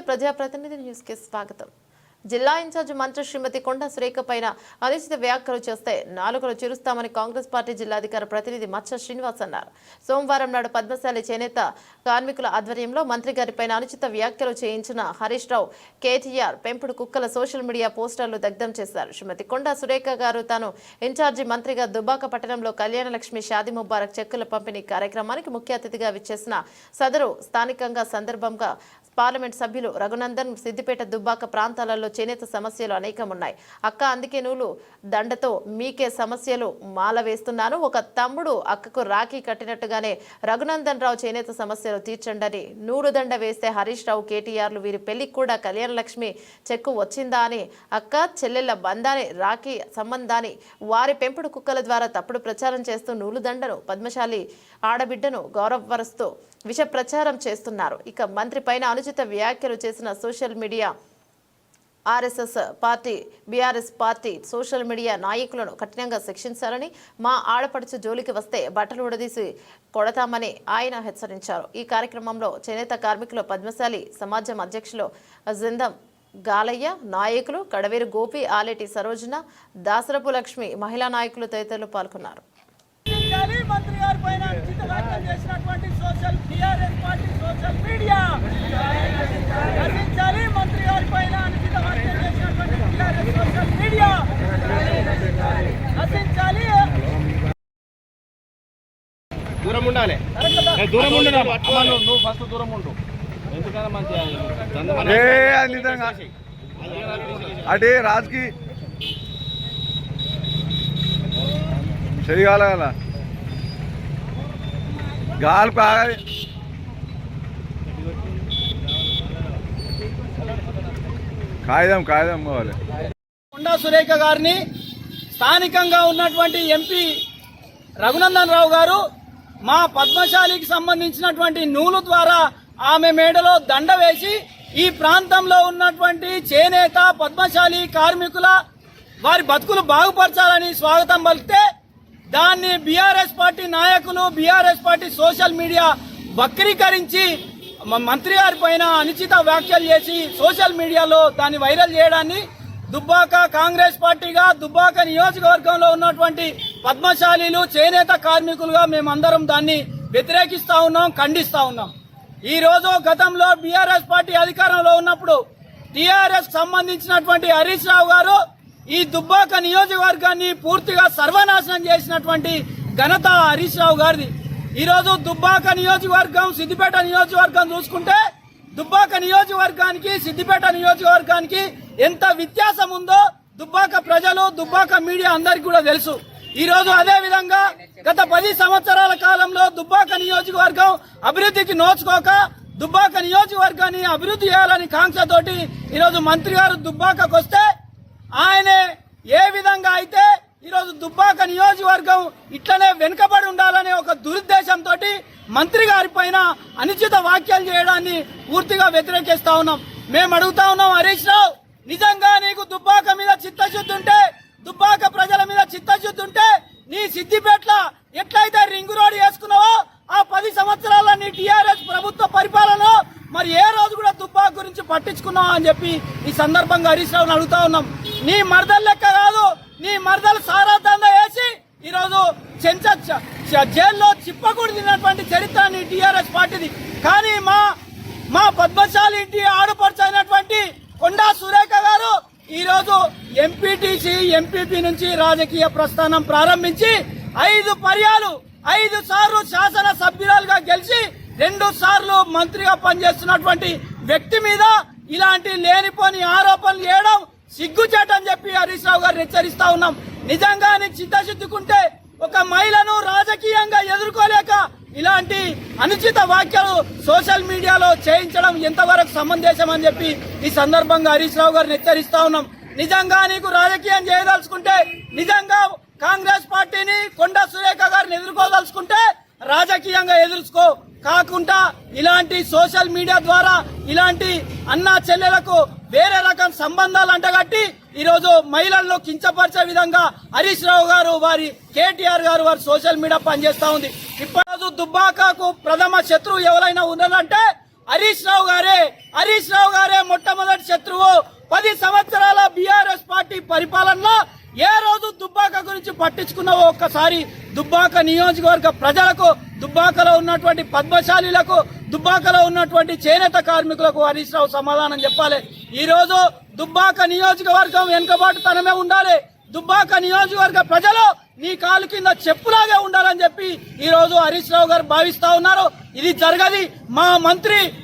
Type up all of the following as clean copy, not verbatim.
ప్రజాప్రతినిధి న్యూస్ కి స్వాగతం. జిల్లా ఇన్ఛార్జ్ మంత్రి శ్రీమతి కొండా సురేఖ పైన అనుచిత వ్యాఖ్యలు చేస్తే నాలుకలు చిరుస్తామని కాంగ్రెస్ పార్టీ జిల్లాధికార ప్రతినిధి మచ్చ శ్రీనివాస్ అన్నారు. సోమవారం నాడు పద్మశాలి చేనేత కార్మికుల ఆధ్వర్యంలో మంత్రి గారిపైన అనుచిత వ్యాఖ్యలు చేయించిన హరీష్ రావు కేటీఆర్ పెంపుడు కుక్కల సోషల్ మీడియా పోస్టర్లు దగ్ధం చేశారు. శ్రీమతి కొండా సురేఖ గారు తాను ఇన్ఛార్జి మంత్రిగా దుబ్బాక పట్టణంలో కళ్యాణ లక్ష్మి షాదీ ముబారక్ చెక్కుల పంపిణీ కార్యక్రమానికి ముఖ్య అతిథిగా విచ్చేసిన సదరు స్థానికంగా సందర్భంగా పార్లమెంట్ సభ్యులు రఘునందన్ సిద్దిపేట దుబ్బాక ప్రాంతాలలో చేనేత సమస్యలు అనేకం ఉన్నాయి అక్క, అందుకే నూలు దండతో మీకే సమస్యలు మాల వేస్తున్నాను. ఒక తమ్ముడు అక్కకు రాఖీ కట్టినట్టుగానే రఘునందన్ రావు చేనేత సమస్యలు తీర్చండి. నూలు దండ వేస్తే హరీష్ రావు కేటీఆర్లు వీరి పెళ్లికి కూడా కళ్యాణ లక్ష్మి చెక్కు వచ్చిందా అని అక్క చెల్లెళ్ల బంధాన్ని రాఖీ సంబంధాన్ని వారి పెంపుడు కుక్కల ద్వారా తప్పుడు ప్రచారం చేస్తూ నూలు దండను పద్మశాలి ఆడబిడ్డను గౌరవపరుస్తూ విష ప్రచారం చేస్తున్నారు. ఇక మంత్రి పైన అనుచిత వ్యాఖ్యలు చేసిన social media RSS party BRS party social media నాయకులను కఠినంగా శిక్షించాలని, మా ఆడపడుచు జోలికి వస్తే బట్టలు ఉడదీసి కొడతామని ఆయన హెచ్చరించారు. ఈ కార్యక్రమంలో చేనేత కార్మికుల పద్మశాలి సమాజం అధ్యక్షులు జిందం గాలయ్య, నాయకులు కడవేరు గోపి, ఆలేటి సరోజన, దాసరపు లక్ష్మి, మహిళా నాయకులు తదితరులు పాల్గొన్నారు. మంత్రి గారి పైన అనుచిత వ్యాఖ్యలు చేసినటువంటి సోషల్ మీడియా రచించాలి. మంత్రి గారి పైన అనుచిత వ్యాఖ్యలు చేసినటువంటి సోషల్ మీడియా రచించాలి. దూరం ఉండాలి, దూరం ఉండాలి. నువ్వు ఫస్ట్ దూరం ఉండు. ఎందుకన్నా మంచి అటే రాజుకి సరిగాల కదా గాలి బాగా కాగితం కావాలి. కొండా సురేఖ గారిని స్థానికంగా ఉన్నటువంటి ఎంపీ రఘునందన్ రావు గారు మా పద్మశాలికి సంబంధించినటువంటి నూలు ద్వారా ఆమె మేడలో దండ వేసి ఈ ప్రాంతంలో ఉన్నటువంటి చేనేత పద్మశాలి కార్మికుల వారి బతుకులు బాగుపరచాలని స్వాగతం పలికితే దాన్ని బీఆర్ఎస్ పార్టీ నాయకులు బీఆర్ఎస్ పార్టీ సోషల్ మీడియా వక్రీకరించి మంత్రి గారి పైన అనుచిత వ్యాఖ్యలు చేసి సోషల్ మీడియాలో దాన్ని వైరల్ చేయడాన్ని దుబ్బాక కాంగ్రెస్ పార్టీగా దుబ్బాక నియోజకవర్గంలో ఉన్నటువంటి పద్మశాలీలు చేనేత కార్మికులుగా మేమందరం దాన్ని వ్యతిరేకిస్తా ఉన్నాం, ఖండిస్తా ఉన్నాం. ఈ రోజు గతంలో బీఆర్ఎస్ పార్టీ అధికారంలో ఉన్నప్పుడు టీఆర్ఎస్ సంబంధించినటువంటి హరీష్ రావు గారు ఈ దుబ్బాక నియోజకవర్గాన్ని పూర్తిగా సర్వనాశనం చేసినటువంటి ఘనత హరీష్ రావు గారిది. ఈ రోజు దుబ్బాక నియోజకవర్గం సిద్దిపేట నియోజకవర్గం చూసుకుంటే దుబ్బాక నియోజకవర్గానికి సిద్దిపేట నియోజకవర్గానికి ఎంత వ్యత్యాసం ఉందో దుబ్బాక ప్రజలు దుబ్బాక మీడియా అందరికీ కూడా తెలుసు. ఈ రోజు అదే విధంగా గత 10 సంవత్సరాల కాలంలో దుబ్బాక నియోజకవర్గం అభివృద్ధికి నోచుకోక దుబ్బాక నియోజకవర్గాన్ని అభివృద్ధి చేయాలని కాంక్షతోటి ఈరోజు మంత్రి గారు దుబ్బాకకు వస్తే ఆయనే ఏ విధంగా అయితే ఈరోజు దుబ్బాక నియోజకవర్గం ఇట్లనే వెనుకబడి ఉండాలనే ఒక దురుద్దేశంతో మంత్రి గారి పైన అనుచిత వ్యాఖ్యలు చేయడాన్ని పూర్తిగా వ్యతిరేకిస్తా ఉన్నాం. మేము అడుగుతా ఉన్నాం, హరీష్ రావు నిజంగా నీకు దుబ్బాక మీద చిత్తశుద్ధి ఉంటే, దుబ్బాక ప్రజల మీద చిత్తశుద్ధి ఉంటే నీ సిద్దిపేటల ఎట్లయితే రింగు రోడ్ వేసుకున్నావో ఆ 10 సంవత్సరాల నీ టీఆర్ఎస్ ప్రభుత్వ పరిపాలనలో మరి ఏ రోజు కూడా దుబ్బాక గురించి పట్టించుకున్నావా అని చెప్పి ఈ సందర్భంగా హరీష్ రావుని అడుగుతా ఉన్నాం. నీ మరదలు లెక్క కాదు, నీ మరదలు సారా దందా వేసి ఈరోజు జైల్లో చిప్పకూడి తిన్నటువంటి చరిత్ర నీ టీఆర్ఎస్ పార్టీది. కానీ మా పద్మశాలి ఇంటి ఆడపడుచైనటువంటి కొండా సురేఖ గారు ఈరోజు ఎంపీటీసీ ఎంపీపీ నుంచి రాజకీయ ప్రస్థానం ప్రారంభించి 5 సార్లు శాసన సభ్యురాలుగా గెలిచి 2 సార్లు మంత్రిగా పనిచేస్తున్నటువంటి వ్యక్తి మీద ఇలాంటి లేనిపోని ఆరోపణలు చేయడం సిగ్గుచేటని చెప్పి హరీష్ రావు గారిని హెచ్చరిస్తా ఉన్నాం. నిజంగా నీకు చిత్తశుద్ధికుంటే ఒక మహిళను రాజకీయంగా ఎదుర్కోలేక ఇలాంటి అనుచిత వ్యాఖ్యలు సోషల్ మీడియాలో చేయించడం ఎంతవరకు సమంజసం అని చెప్పి ఈ సందర్భంగా హరీష్ రావు గారిని హెచ్చరిస్తా ఉన్నాం. నిజంగా నీకు రాజకీయం చేయదలుచుకుంటే, నిజంగా కాంగ్రెస్ పార్టీని కొండా సురేఖ గారిని ఎదుర్కోదలుచుకుంటే రాజకీయంగా ఎదుర్చుకో, కాకుండా ఇలాంటి సోషల్ మీడియా ద్వారా ఇలాంటి అన్నా చెల్లెలకు వేరే రకం సంబంధాలు అంటగట్టి ఈరోజు మహిళలను కించపరిచే విధంగా హరీష్ రావు గారు వారి కేటీఆర్ గారు వారి సోషల్ మీడియా పనిచేస్తా ఉంది. ఇప్పుడు దుబ్బాకకు ప్రథమ శత్రువు ఎవరైనా ఉన్నదంటే హరీష్ రావు గారే మొట్టమొదటి శత్రువు. 10 సంవత్సరాల బీఆర్ఎస్ పార్టీ పరిపాలనలో ఏ రోజు దుబ్బాక గురించి పట్టించుకున్నావో ఒక్కసారి దుబ్బాక నియోజకవర్గ ప్రజలకు, దుబ్బాకలో ఉన్నటువంటి పద్మశాలీలకు, దుబ్బాకలో ఉన్నటువంటి చేనేత కార్మికులకు హరీష్ రావు సమాధానం చెప్పాలి. ఈ రోజు దుబ్బాక నియోజకవర్గం వెనుకబాటుతనమే ఉండాలి. దుబ్బాక నియోజకవర్గ ప్రజలు నీ కాలు కింద చెప్పులాగే ఉండాలని చెప్పి ఈ రోజు హరీష్ రావు గారు భావిస్తా ఉన్నారు. ఇది జరగది.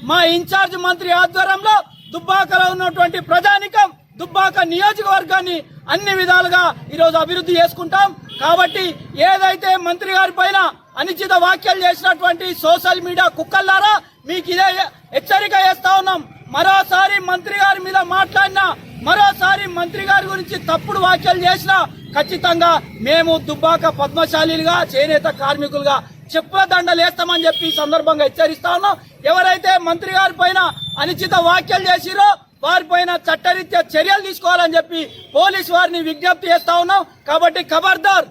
మా ఇన్ఛార్జ్ మంత్రి ఆధ్వర్యంలో దుబ్బాకలో ఉన్నటువంటి ప్రజానికం దుబ్బాక నియోజకవర్గాన్ని అన్ని విధాలుగా ఈరోజు అభివృద్ధి చేసుకుంటాం. కాబట్టి ఏదైతే మంత్రి గారి పైన అనుచిత వ్యాఖ్యలు చేసినటువంటి సోషల్ మీడియా కుక్కల్లారా మీకు ఇదే హెచ్చరిక చేస్తా ఉన్నాం. మరోసారి మంత్రి గారి మీద మాట్లాడినా, మరోసారి మంత్రి గారి గురించి తప్పుడు వ్యాఖ్యలు చేసినా ఖచ్చితంగా మేము దుబ్బాక పద్మశాలీలుగా, చేనేత కార్మికులుగా చెప్పుల దండలు వేస్తామని చెప్పి ఈ సందర్భంగా హెచ్చరిస్తా ఉన్నాం. ఎవరైతే మంత్రి గారి పైన అనుచిత వ్యాఖ్యలు చేసిరో వారిపైన చట్టరీత్యా చర్యలు తీసుకోవాలని చెప్పి పోలీసు వారిని విజ్ఞప్తి చేస్తా ఉన్నాం. కాబట్టి ఖబర్దార్,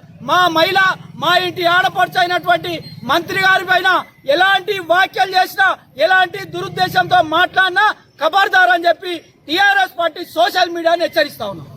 మా ఇంటి ఆడపడుచు అయినటువంటి మంత్రి గారి పైన ఎలాంటి వ్యాఖ్యలు చేసినా, ఎలాంటి దురుద్దేశంతో మాట్లాడినా ఖబర్దార్ అని చెప్పి టీఆర్ఎస్ పార్టీ సోషల్ మీడియాని హెచ్చరిస్తా ఉన్నాం.